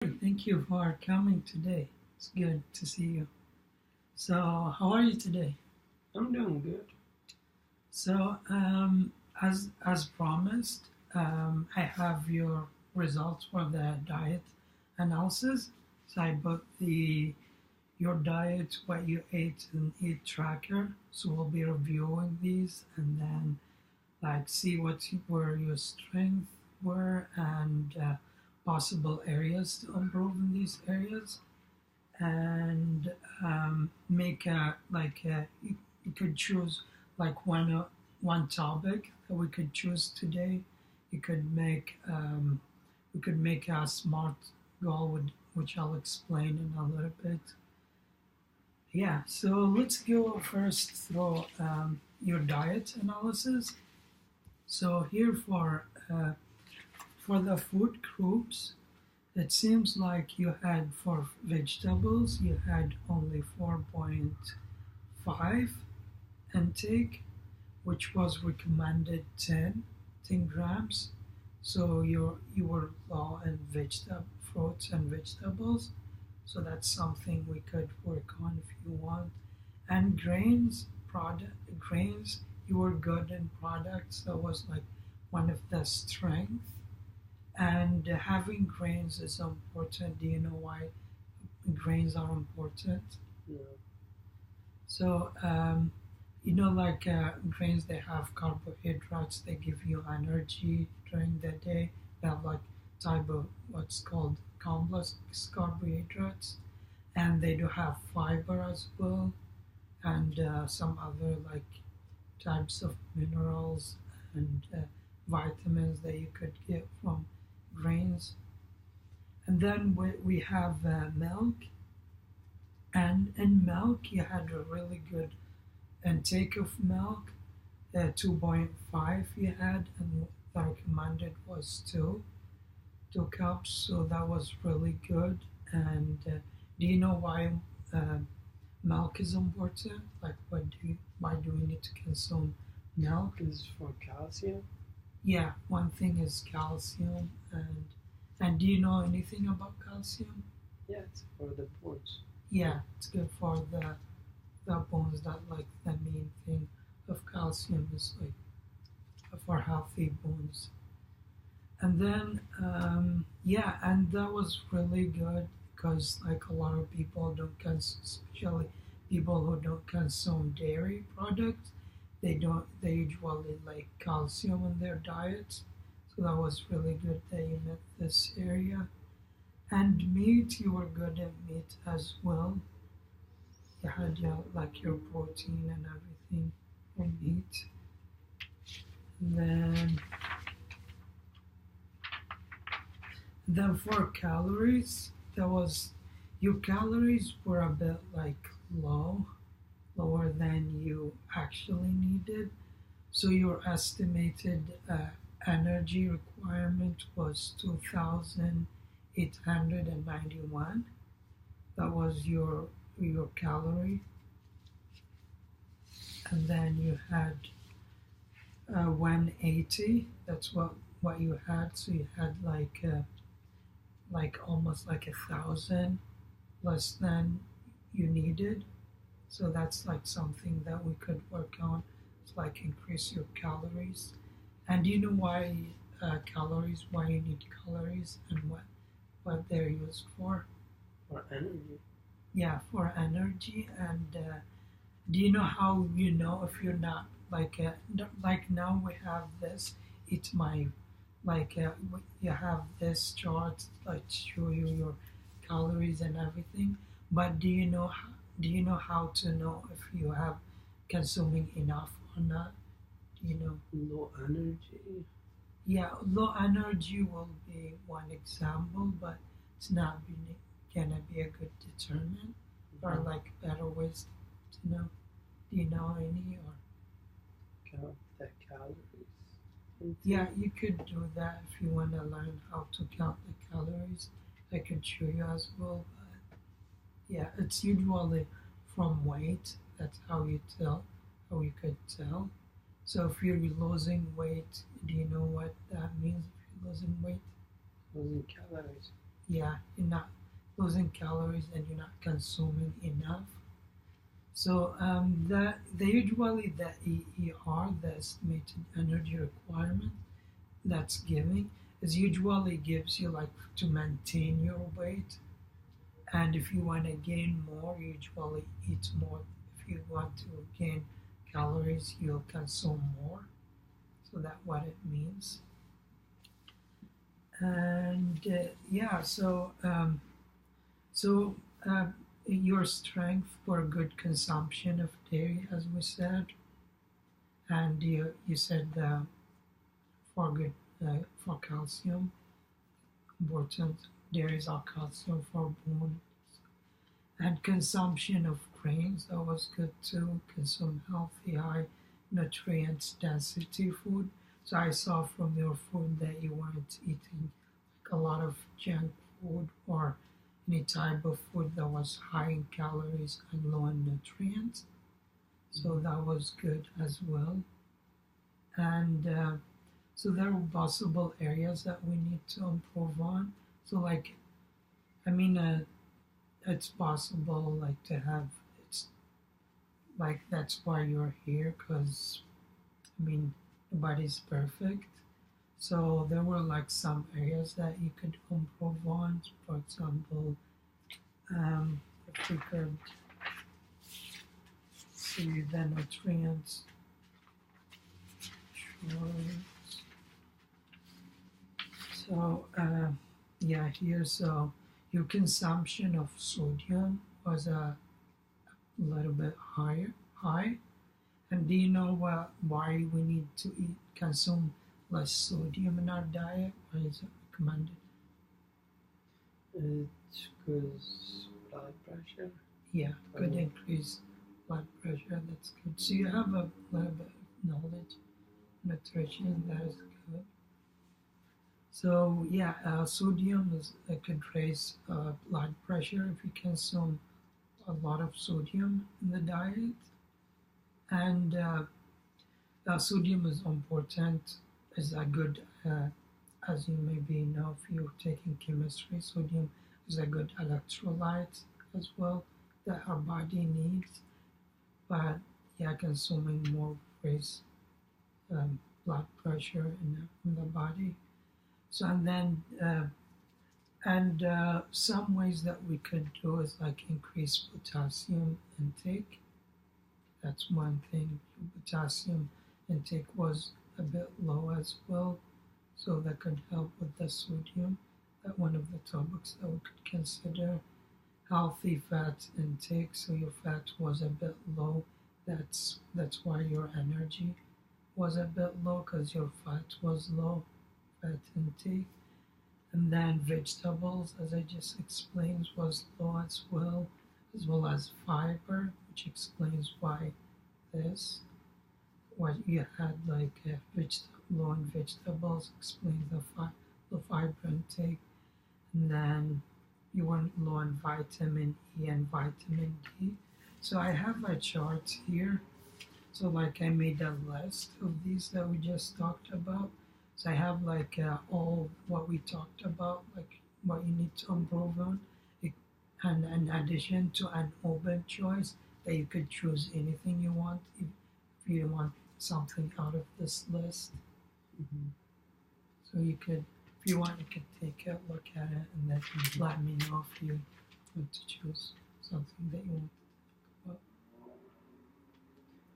Thank you for coming today. It's good to see you. So, how are you today? I'm doing good. So, as promised, I have your results for the diet analysis. So, I put the your diet, what you ate, and eat tracker. So, we'll be reviewing these and then see where your strengths were and possible areas to improve in these areas and make you could choose like one topic that we could choose today. You could make we could make a smart goal which I'll explain in a little bit. Yeah, so let's go first through your diet analysis. So here for the food groups, it seems like you had for vegetables, you had only 4.5 intake, which was recommended 10 grams. So you were low in fruits and vegetables. So that's something we could work on if you want. And grains, you were good in products. That was like one of the strengths. And having grains is important. Do you know why grains are important? No. So, grains, they have carbohydrates. They give you energy during the day. They have like type of what's called complex carbohydrates, and they do have fiber as well, and some other like types of minerals and vitamins that you could get from grains. And then we have milk, and in milk you had a really good intake of milk. 2.5 you had, and the recommended was two cups, so that was really good. And do you know why uh, milk is important? Like, why do we need to consume milk? This is for calcium. Yeah, one thing is calcium, and do you know anything about calcium? Yeah, it's for the bones. Yeah, it's good for the bones. That like the main thing of calcium is like for healthy bones. And then yeah, and that was really good because like a lot of people don't especially people who don't consume dairy products, they usually like calcium in their diets. So that was really good that you met this area. And meat, you were good at meat as well. You had like your protein and everything from meat. And then for calories, there was your calories were a bit like lower than you actually needed. So your estimated energy requirement was 2,891. That was your calorie, and then you had 180. That's what you had. So you had like almost like 1,000 less than you needed. So that's like something that we could work on. It's like increase your calories. And do you know why calories? Why you need calories and what they're used for? For energy. Yeah, for energy. And do you know how you know if you're not like now we have this? It's my you have this chart like show you your calories and everything. But do you know how to know if you have consuming enough or not? Do you know? Low energy. Yeah, low energy will be one example, but it's not gonna be a good determinant or like better ways to know. Do you know any or? Count the calories. Yeah, you could do that if you want to learn how to count the calories. I could show you as well, but yeah, it's usually from weight. That's how you could tell. So if you're losing weight, do you know what that means if you're losing weight? Losing calories. yeah, you're not losing calories and you're not consuming enough. So usually the EER, the estimated energy requirement that's giving, is usually gives you like to maintain your weight. And if you want to gain more, you usually eat more. If you want to gain calories, you'll consume more. So that's what it means. And yeah, so uh, your strength for good consumption of dairy, as we said, and you said for good for calcium, important dairies are calcium for bones, and consumption of grains, that was good too. Consume healthy, high nutrients density food. So I saw from your food that you weren't eating like a lot of junk food or any type of food that was high in calories and low in nutrients. So that was good as well. And so there are possible areas that we need to improve on. So like, I mean, it's possible like to have it's like that's why you're here because I mean nobody's perfect. So there were like some areas that you could improve on. For example, if we could see the nutrients. So yeah, here so your consumption of sodium was a little bit high. And do you know why we need to consume less sodium in our diet? Why is it recommended? It's because blood pressure. Yeah, could increase blood pressure. That's good. So you have a little bit of knowledge, nutrition. That is good. So yeah, sodium is could raise blood pressure if you consume a lot of sodium in the diet, and sodium is important. Is a good, as you maybe know if you're taking chemistry, sodium is a good electrolyte as well that our body needs. But yeah, consuming more raise blood pressure in the body. So and then some ways that we could do is like increase potassium intake. That's one thing. Potassium intake was a bit low as well, so that could help with the sodium. That one of the topics that we could consider. Healthy fat intake, so your fat was a bit low. That's why your energy was a bit low because your fat was low, fat intake. And then vegetables, as I just explained, was low as well as fiber, which explains why this. What you had like low in vegetables explains the fiber intake, and then you weren't low in vitamin E and vitamin D. So I have a chart here. So like I made a list of these that we just talked about. So I have like all what we talked about, like what you need to improve on, and in addition to an open choice that you could choose anything you want if you want something out of this list. Mm-hmm. So you could, if you want, you could take a look at it and then let me know if you want to choose something that you want.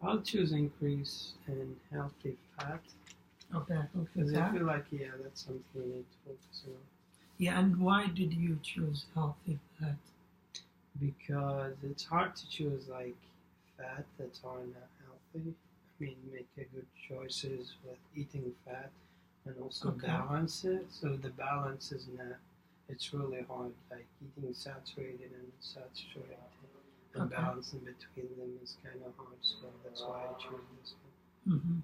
I'll choose increase in healthy fat Okay, because I feel like that's something we need to focus on. Yeah, and why did you choose healthy fat? Because it's hard to choose like fat that's are not healthy. I mean, make a good choices with eating fat and also balance it. So the balance is not. It's really hard. Like eating saturated and unsaturated, and balancing between them is kind of hard. So that's why I chose this one. Mm-hmm.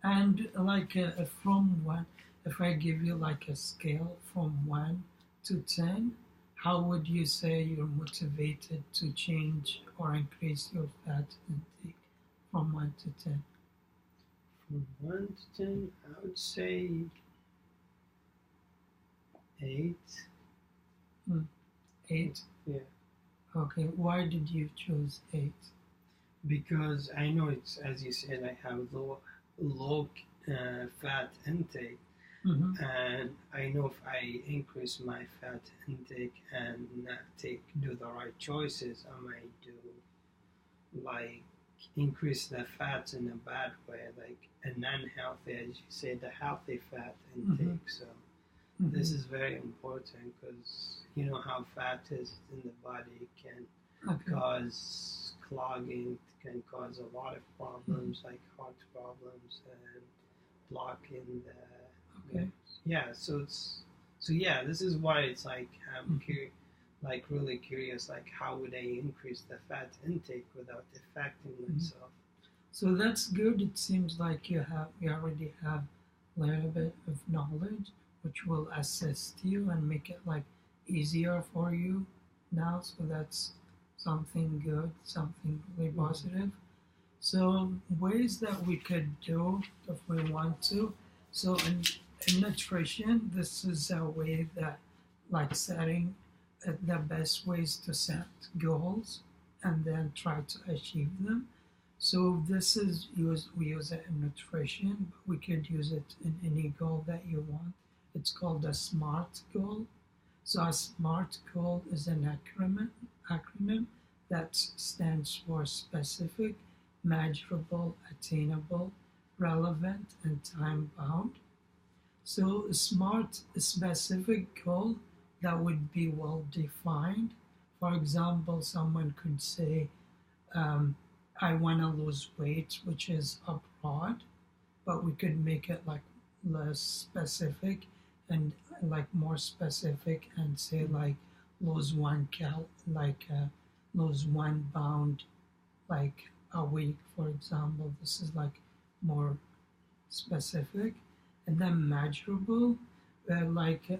And like from 1, if I give you like a scale from 1 to 10, how would you say you're motivated to change or increase your fat intake from 1 to 10? From 1 to 10, I would say 8. 8. Yeah. Okay, why did you choose 8? Because I know it's, as you said, I have low fat intake, Mm-hmm. and I know if I increase my fat intake and not do the right choices, I might do like increase the fats in a bad way, like an unhealthy, as you say, the healthy fat intake. So this is very important because you know how fat is in the body can Okay. cause clogging, can cause a lot of problems like heart problems and blocking the Okay. yeah. So yeah, this is why it's like I'm like really curious, like how would I increase the fat intake without affecting myself? So that's good. It seems like you already have a little bit of knowledge, which will assist you and make it like easier for you now. So that's something good, something really positive. So ways that we could do if we want to. So in nutrition, this is a way that like setting the best ways to set goals and then try to achieve them. So this is we use it in nutrition, but we could use it in any goal that you want. It's called a SMART goal. So a SMART goal is an acronym that stands for specific, measurable, attainable, relevant, and time bound. So a SMART specific goal that would be well defined. For example, someone could say, I want to lose weight, which is abroad, but we could make it like less specific and like more specific and say like lose lose 1 pound like a week, for example. This is like more specific. And then measurable,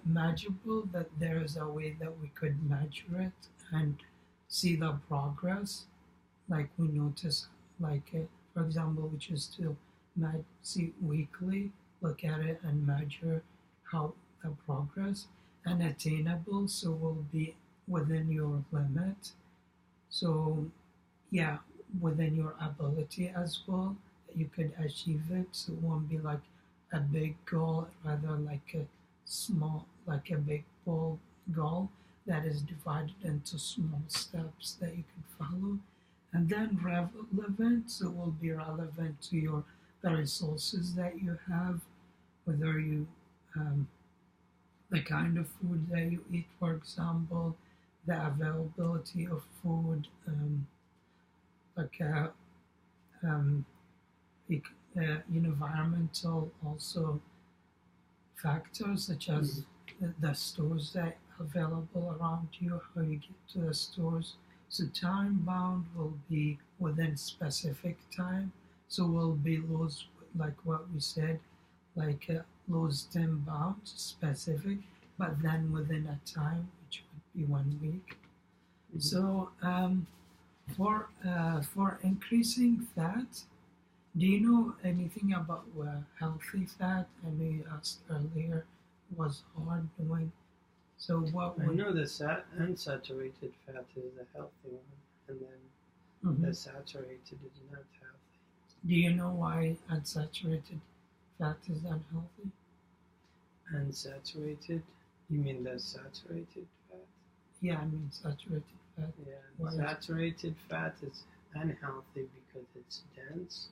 measurable that there is a way that we could measure it and see the progress, like we notice, for example, we choose to see weekly, look at it and measure how the progress, and attainable, so will be within your limit. So yeah, within your ability as well, that you could achieve it. So it won't be like a big goal, rather like a big goal that is divided into small steps that you can follow. And then relevant, so it will be relevant to the resources that you have, whether you the kind of food that you eat, for example, the availability of food, like um, environmental also factors such as the stores that are available around you, how you get to the stores. So time bound will be within specific time. So will be those like what we said, like those 10 pounds specific, but then within a time which would be 1 week. So for increasing fat, do you know anything about healthy fat? I know you asked earlier was hard doing. So what I would know the unsaturated fat is a healthy one, and then the saturated is not healthy. do you know why unsaturated fat is unhealthy? Unsaturated? You mean the saturated fat? Yeah, I mean saturated fat. Yeah, Why is- saturated fat is unhealthy because it's dense.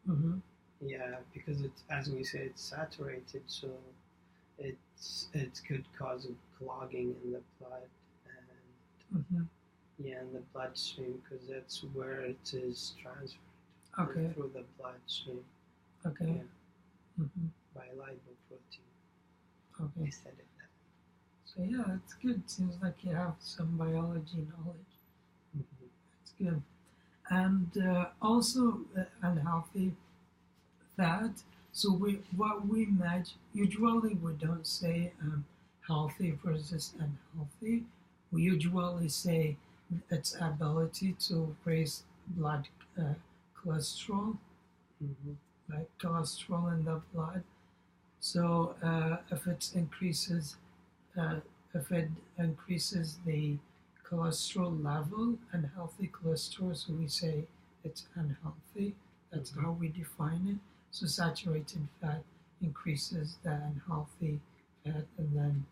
Mm-hmm. Yeah, because it's, as we say, it's saturated, so it could cause a clogging in the blood and Mm-hmm. yeah, in the bloodstream, because that's where it is transferred Okay. through the bloodstream. Okay. Yeah. Mm-hmm. By lipoprotein. Okay. I said it that. So yeah, that's good. Seems like you have some biology knowledge. Mm-hmm. That's good. And also unhealthy fat. So what we match usually we don't say healthy versus unhealthy. We usually say its ability to raise blood cholesterol, Mm-hmm. like cholesterol in the blood. So if it increases uh, if it increases the cholesterol level, unhealthy cholesterol, so we say it's unhealthy. That's Mhm. how we define it. So saturated fat increases the unhealthy fat, and then,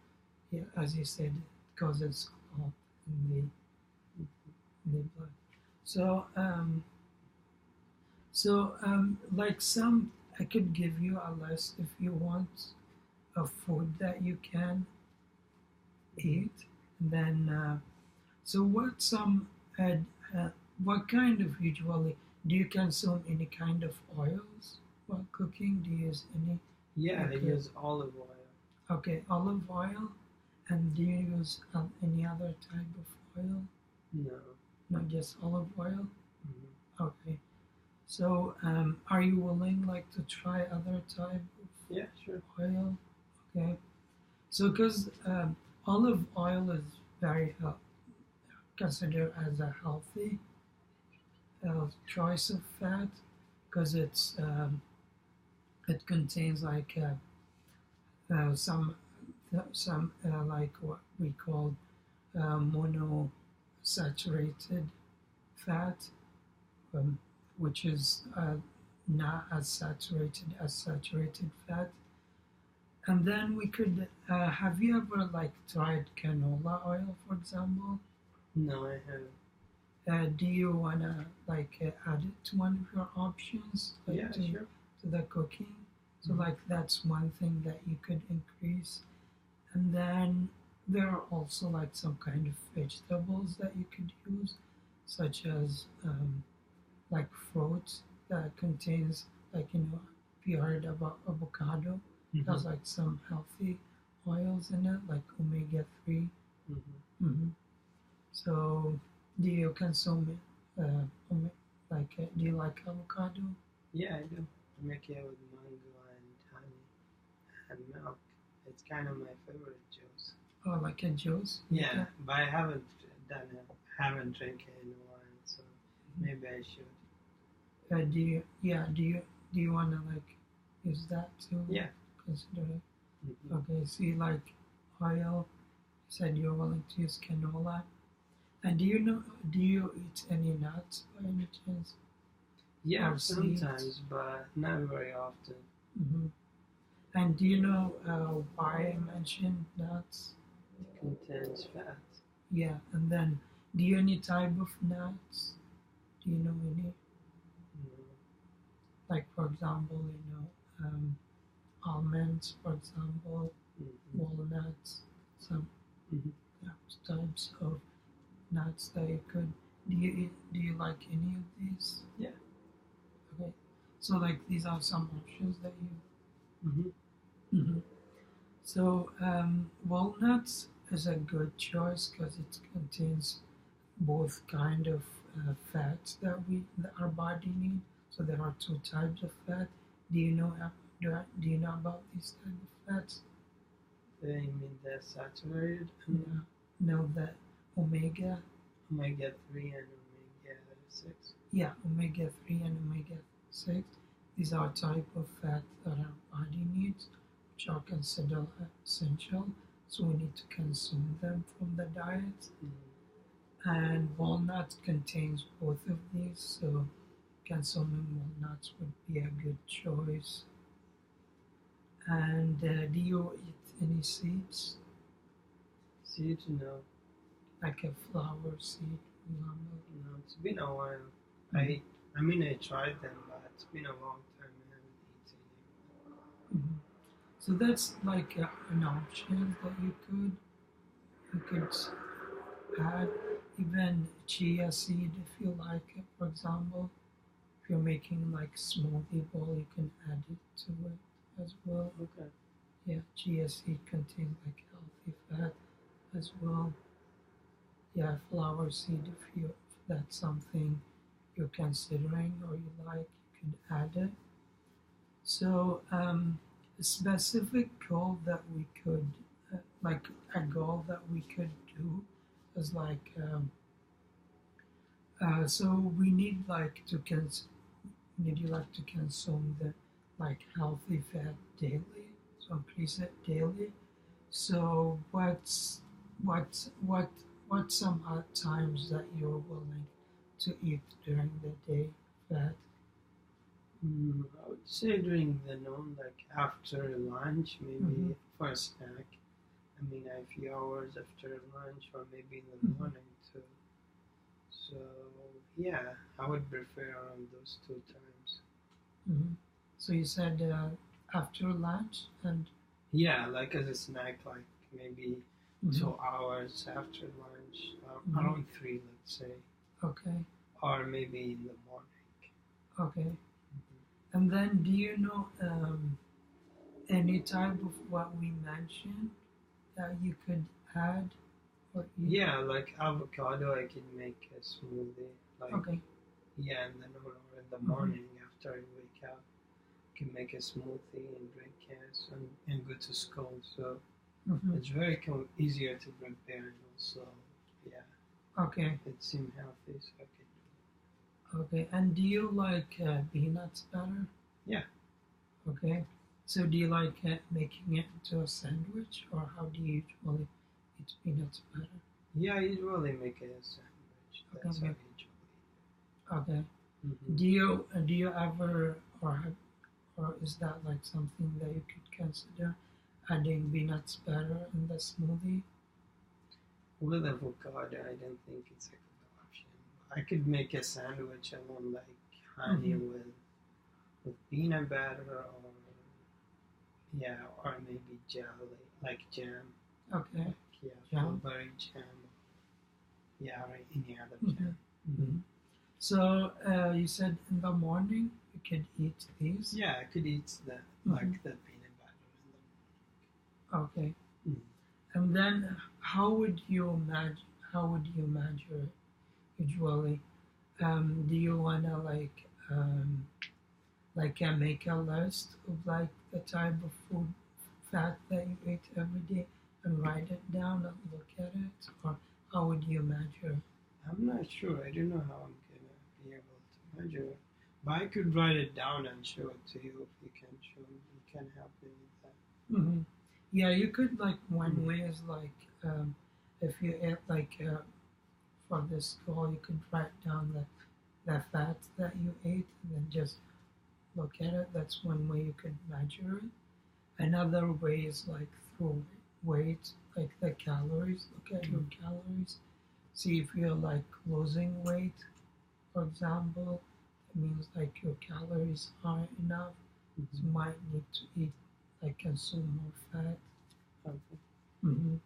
yeah, as you said, it causes clot in the blood. So, like some, I could give you a list if you want of food that you can eat. And then, so what some, uh, uh, what kind of usually do you consume any kind of oils while cooking? Do you use any? Yeah, I Okay. use olive oil. Okay, olive oil. And do you use any other type of oil? No. Not just olive oil? Mhm. Okay. So, are you willing like to try other type of Yeah, sure. oil? Okay. So, because olive oil is very considered as a healthy choice of fat because it contains like some like what we call monosaturated fat, um, which is not as saturated as saturated fat. And then we could have you ever like tried canola oil, for example? No, I haven't. Do you wanna like add it to one of your options, like Yeah, sure. to the cooking? So Mhm. like that's one thing that you could increase. And then there are also like some kind of vegetables that you could use, such as like fruits that contains like if you heard about avocado, has Mhm. like some healthy oils in it, like omega 3. Mhm. Hmm. So do you consume it? Do you like avocado? Yeah, I do. I make it with mango and honey and milk. It's kind of my favorite juice. Or like a juice? Yeah, but I haven't done it. Haven't drank it in a while, so maybe I should. Do you wanna like use that to Yeah. consider it? Mhm. Okay, so you like oil. You said you're willing to use canola. And do you eat any nuts by any chance? Yeah, Or seeds? sometimes, but not very often. Hmm. And do you know why I mentioned nuts? It contains fat. Yeah, and then do you any type of nuts? Do you know any? No. Like for example, almonds, for example, Mhm. walnuts, some Mhm. types of nuts that you could. Do you like any of these? Yeah. Okay, so like these are some options that you. Mhm. Mhm. So walnuts is a good choice because it contains both kind of fats that our body need. So there are two types of fat. Do you know do you know about these type of fats? They mean they're saturated. Yeah. Know that omega, Omega 3 and omega 6. yeah, omega 3 and omega 6. These are type of fat that our body needs, which are considered essential. So we need to consume them from the diet. Mhm. And walnuts contains both of these, so consuming walnuts would be a good choice. And do you eat any seeds, Seeds, no. like a flower seed, for example? No, it's been a while. Mhm. I mean, I tried them, but it's been a long time. I haven't eaten Mhm. So that's like an option that you could add. Even chia seed, if you like it, for example. If you're making like smoothie bowl, you can add it to it as well. it. Okay. Yeah, chia seed contains like healthy fat as well. Yeah, flower seed, if that's something you're considering or you like, you can add it. So, a specific goal that we could, like a goal that we could do is like, so we need like need you like to consume the like healthy fat daily, so increase it daily. So What some odd times that you're willing to eat during the day fat? I would say during the noon, like after lunch, Mm-hmm. maybe for a snack. I mean, a few hours after lunch, or maybe in the Mm-hmm. morning too. So yeah, I would prefer on those two times. Mm-hmm. So you said after lunch and Yeah, like as a snack, like maybe mm-hmm. 2 hours after lunch, Mm-hmm. around three, let's say, Okay, or maybe in the morning. okay. And then do you know any type of what we mentioned that you could add or eat? Yeah, like avocado, I can make a smoothie. Like Okay. yeah, in the noon or in the Mm-hmm. morning after I wake up, can make a smoothie and drink it and go to school. So Mm-hmm. it's very easier to prepare and also yeah, Okay. it seems healthy. So I can Okay. And do you like peanuts better? yeah, Okay. So do you like making it into a sandwich, or how do you usually eat peanuts better? yeah. I usually make a sandwich. Okay. That's how I Okay. usually. Do you ever or is that like something that you could consider adding peanuts better in the smoothie? With avocado, I don't think it's a good option. I could make a sandwich alone, like honey Mm-hmm. with peanut butter, or yeah, or maybe jelly, like jam, Okay. like yeah, Jam. blueberry jam, yeah, or any other Mm-hmm. jam. Mm-hmm. So you said in the morning you could eat these. Yeah, I could eat that Mm-hmm. like the peanut butter Okay. in the. And then how would you measure it usually? Do you wanna make a list of like the type of food fat that you eat every day and write it down and look at it, or how would you measure? I'm not sure. I don't know how I'm gonna be able to measure it, but I could write it down and show it to you if you can show me. You can help me with that. Hmm. Yeah, you could like one Mm. way is like if you ate for this goal, you could write down the fat that you ate and then just look at it. That's one way you could measure it. Another way is like through weight, like the calories. Look at your calories. See if you're like losing weight, for example. It means like your calories aren't enough. So you might need to eat, like consume more fat. Okay. Hmm.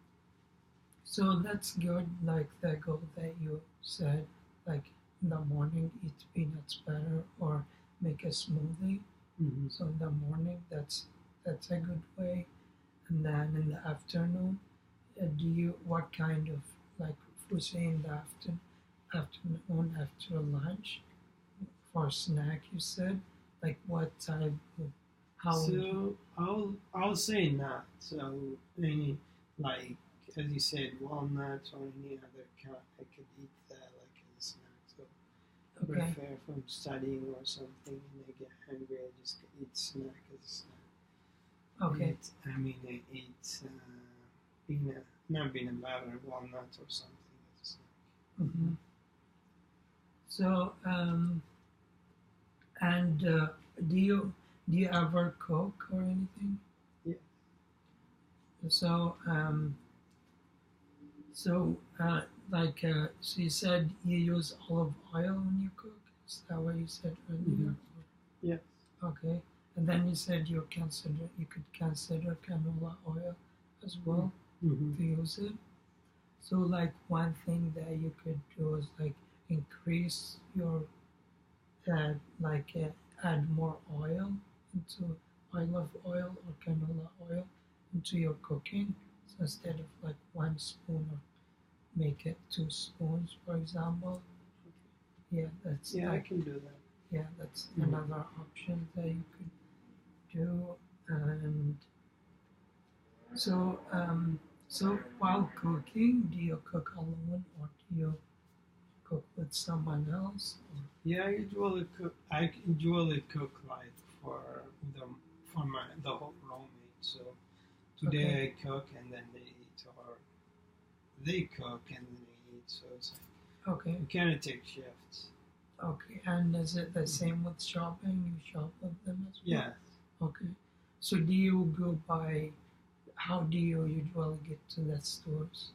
So that's good, like the goal that you said, like in the morning eat peanuts better or make a smoothie. Mm-hmm. So in the morning, that's a good way. And then in the afternoon, do you what kind of like if we say in the afternoon after lunch for snack you said like what type of how would you, So I'll say not. So any like as you said, walnuts or any other kind, I could eat that like as a snack. So I okay prefer from studying or something and I get hungry, I just eat snack as a snack. okay I eat peanut, not peanut butter, walnuts or something as a snack. hmm so and do you ever cook or anything Yeah. so so you said you use olive oil when you cook. Is that what you said Mm-hmm. earlier? Yeah. Okay. And then you said you could consider canola oil as well Mm-hmm. to use it. So like one thing that you could do is like increase your add more oil into olive oil or canola oil into your cooking. So instead of like 1 spoon or make it 2 spoons, for example. Yeah, that's Yeah, I like can do that. yeah, that's Mhm. another option that you could do. And so, so while cooking, do you cook alone or do you cook with someone else? Yeah, I usually cook like the for the whole roommate. So today Okay. I cook and then they eat, or they cook and then they eat, so it's like Okay. we kind of take shifts. Okay. And is it the same with shopping? You shop with them as well? Yeah. Okay. So do you go by? How do you usually get to the stores?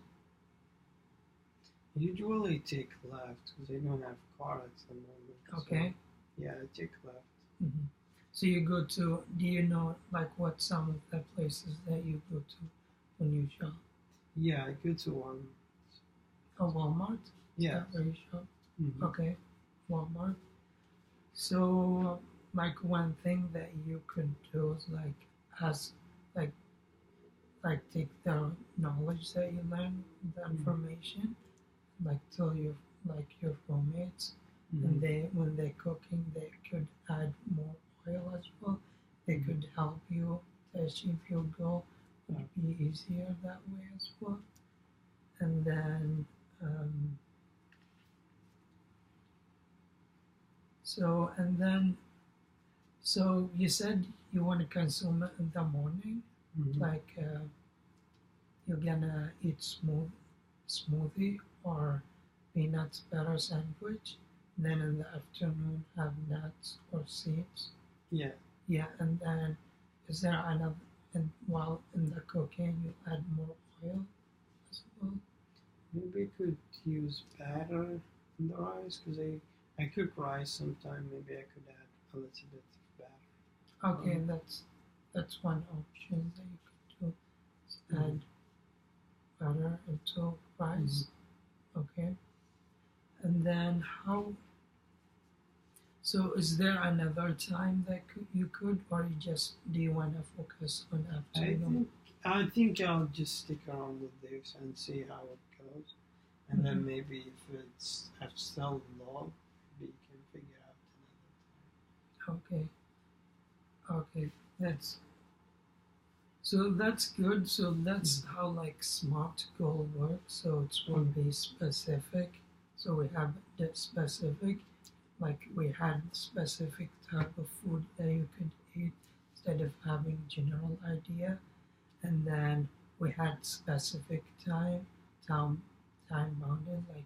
Usually take left because I don't have car at the moment. Okay. So, yeah, I take left. hmm So you go to? Do you know like what some of the places that you go to when you shop? Yeah, I go to one. A Walmart? Is Yeah. that where you shop? Mhm. Okay, Walmart. So, like one thing that you could do is as like take the knowledge that you learn, the information, like tell your roommates, and Mhm. they when they're cooking, they could add more oil as well. They Mhm. could help you to achieve your goal. Would be easier that way as well. And then um, so and then so you said you want to consume it in the morning, Mhm. like you're gonna eat smoothie or peanuts butter sandwich. Then in the afternoon have nuts or seeds. Yeah. Yeah, and then is there another? And while in the cooking, you add more oil as well. Maybe I could use batter in the rice because I cook rice sometimes. Maybe I could add a little bit of batter. Okay, that's one option that you could do. Is Mhm. add butter into rice. Okay, and then how? So is there another time that you could, or you just do you want to focus on afternoon? I think I'll just stick around with this and see how it goes. And then Mhm. maybe if it's still low, maybe you can figure out Okay, okay, that's good. So that's how like SMART goal works. So it will be specific. So we have the specific, like we had specific type of food that you could eat instead of having general idea. And then we had specific time, time bounded, like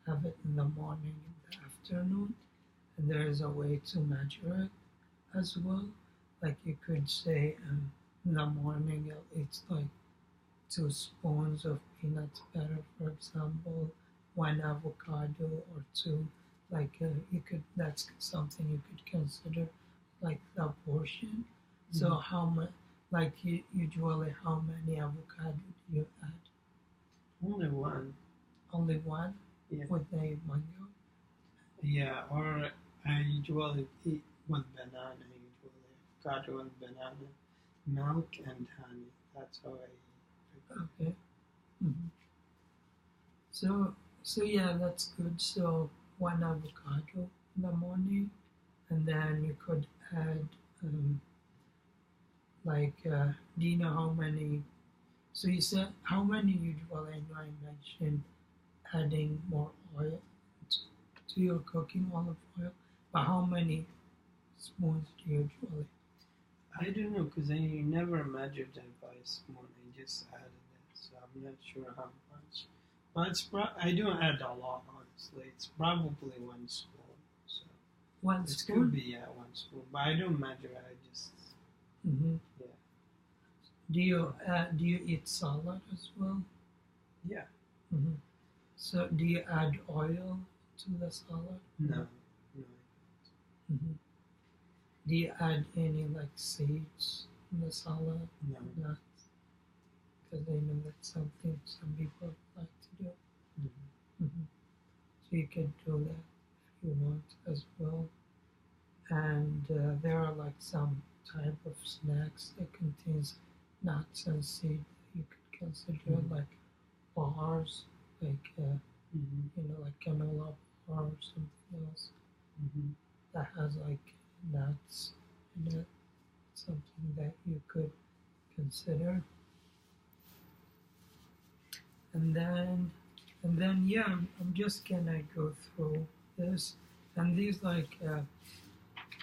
have it in the morning, in the afternoon, and there is a way to measure it as well. Like you could say in the morning I'll eat like 2 spoons of peanut butter, for example, one avocado or two. Like you could, that's something you could consider like the portion. So Mhm. how much, like usually how many avocado do you add? only one. Only one Yeah. with the mango? Yeah, or I usually eat with banana, usually avocado and banana, milk and honey. That's how I eat. Okay. hmm So, so yeah, that's good. So one avocado in the morning, and then you could add like, do you know how many? So you said how many usually? I know I mentioned adding more oil to your cooking olive oil, but how many spoons do you usually? I don't know because I never measured it by spoon. I just added it, so I'm not sure how much. But I don't add a lot, honestly. It's probably 1 spoon. So One it could spoon. be 1 spoon, but I don't measure it. I just Mm-hmm. yeah Do you eat salad as well? yeah Mm-hmm. So do you add oil to the salad? no. Mm-hmm. Do you add any like seeds in the salad? No. Nuts? Because I know that's something some people like to do. Mhm. Mm-hmm. So you can do that if you want as well. And there are like some type of snacks that contains nuts and seeds that you could consider Mhm. like bars, like Mhm. like canola bar or something else Mhm. that has like nuts in it. Something that you could consider. And then yeah, I'm just gonna go through this. And these like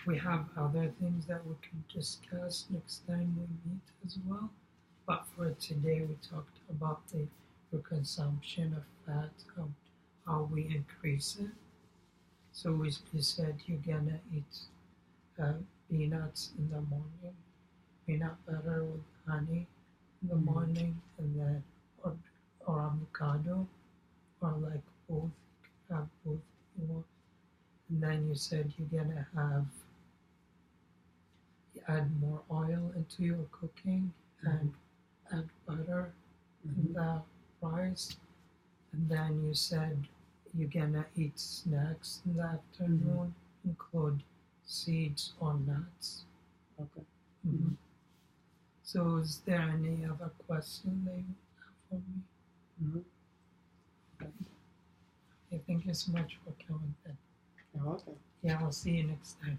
we have other things that we can discuss next time we meet as well. But for today, we talked about the your consumption of fat, how we increase it. So we said you're gonna eat uh, peanuts in the morning, peanut butter with honey in the morning, and then or avocado, or like both, have both if you want. And then you said you're gonna add more oil into your cooking and add butter in the rice. And then you said you're gonna eat snacks in the afternoon, include seeds or nuts. Okay. So is there any other question that you have for me? Okay, thank you so much for coming then. You're welcome. Yeah, I'll see you next time.